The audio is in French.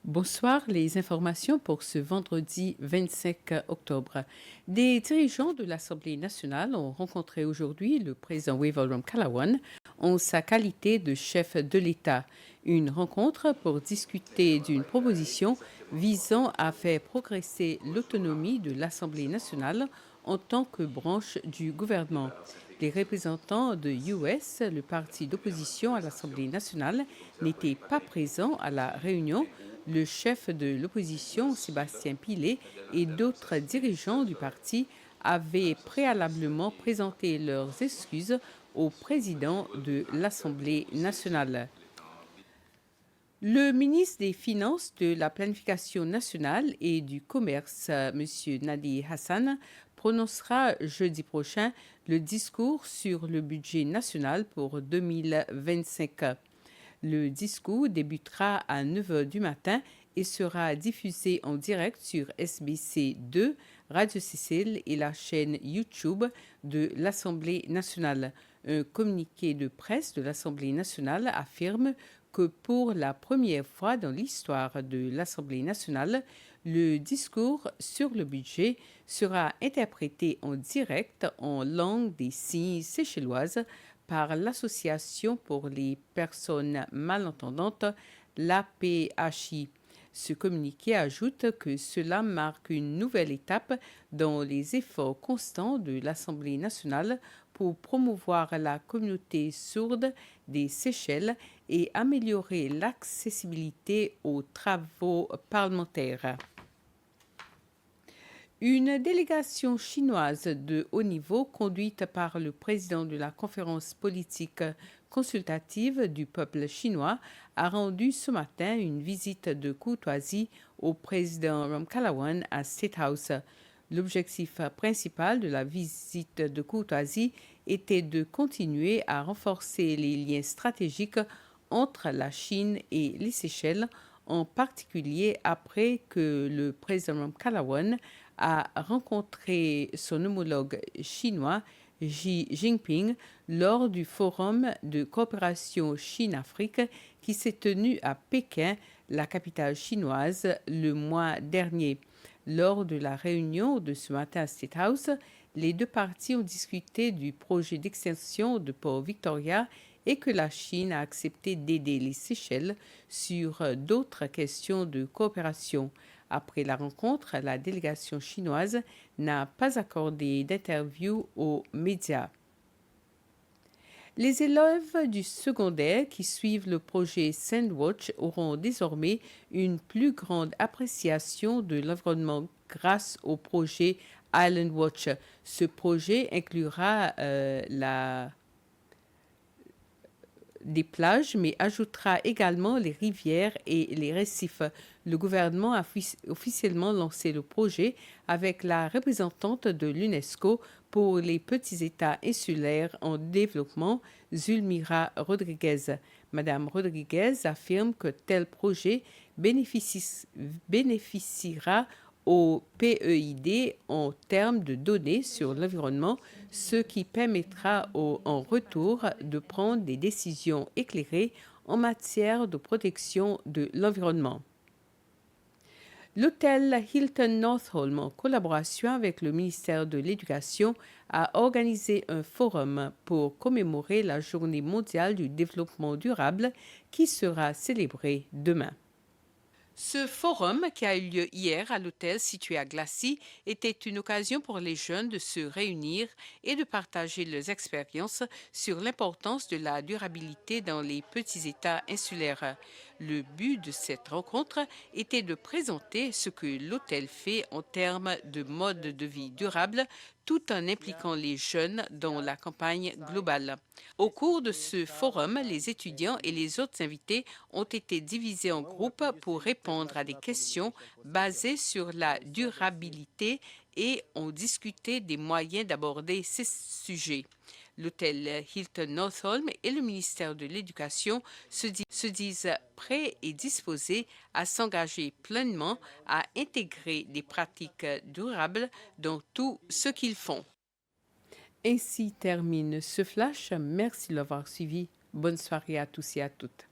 Bonsoir, les informations pour ce vendredi 25 octobre. Des dirigeants de l'Assemblée nationale ont rencontré aujourd'hui le président Wavell Ramkalawan en sa qualité de chef de l'État. Une rencontre pour discuter d'une proposition visant à faire progresser l'autonomie de l'Assemblée nationale en tant que branche du gouvernement. Les représentants de US, le parti d'opposition à l'Assemblée nationale, n'étaient pas présents à la réunion. Le chef de l'opposition, Sébastien Pillet, et d'autres dirigeants du parti avaient préalablement présenté leurs excuses au président de l'Assemblée nationale. Le ministre des Finances, de la Planification nationale et du Commerce, M. Nadi Hassan, prononcera jeudi prochain le discours sur le budget national pour 2025. Le discours débutera à 9 h du matin et sera diffusé en direct sur SBC 2, Radio Cécile et la chaîne YouTube de l'Assemblée nationale. Un communiqué de presse de l'Assemblée nationale affirme que pour la première fois dans l'histoire de l'Assemblée nationale, le discours sur le budget sera interprété en direct en langue des signes séchelloise par l'Association pour les personnes malentendantes, l'APHI. Ce communiqué ajoute que cela marque une nouvelle étape dans les efforts constants de l'Assemblée nationale pour promouvoir la communauté sourde des Seychelles et améliorer l'accessibilité aux travaux parlementaires. Une délégation chinoise de haut niveau, conduite par le président de la conférence politique consultative du peuple chinois, a rendu ce matin une visite de courtoisie au président Ramkalawan à State House. L'objectif principal de la visite de courtoisie était de continuer à renforcer les liens stratégiques entre la Chine et les Seychelles, en particulier après que le président Ramkalawan a rencontré son homologue chinois Xi Jinping lors du forum de coopération Chine-Afrique qui s'est tenu à Pékin, la capitale chinoise, le mois dernier. Lors de la réunion de ce matin à State House, les deux parties ont discuté du projet d'extension de Port Victoria et que la Chine a accepté d'aider les Seychelles sur d'autres questions de coopération. Après la rencontre, la délégation chinoise n'a pas accordé d'interview aux médias. Les élèves du secondaire qui suivent le projet Sandwatch auront désormais une plus grande appréciation de l'environnement grâce au projet Island Watch. Ce projet inclura des plages, mais ajoutera également les rivières et les récifs. Le gouvernement a officiellement lancé le projet avec la représentante de l'UNESCO pour les petits États insulaires en développement, Zulmira Rodriguez. Madame Rodriguez affirme que tel projet bénéficiera au PEID en termes de données sur l'environnement, ce qui permettra en retour de prendre des décisions éclairées en matière de protection de l'environnement. L'hôtel Hilton Northolm, en collaboration avec le ministère de l'Éducation, a organisé un forum pour commémorer la Journée mondiale du développement durable qui sera célébrée demain. Ce forum, qui a eu lieu hier à l'hôtel situé à Glacis, était une occasion pour les jeunes de se réunir et de partager leurs expériences sur l'importance de la durabilité dans les petits États insulaires. Le but de cette rencontre était de présenter ce que l'hôtel fait en termes de mode de vie durable, tout en impliquant les jeunes dans la campagne globale. Au cours de ce forum, les étudiants et les autres invités ont été divisés en groupes pour répondre à des questions basées sur la durabilité et ont discuté des moyens d'aborder ces sujets. L'hôtel Hilton Northolm et le ministère de l'Éducation se disent prêts et disposés à s'engager pleinement à intégrer des pratiques durables dans tout ce qu'ils font. Ainsi termine ce flash. Merci de l'avoir suivi. Bonne soirée à tous et à toutes.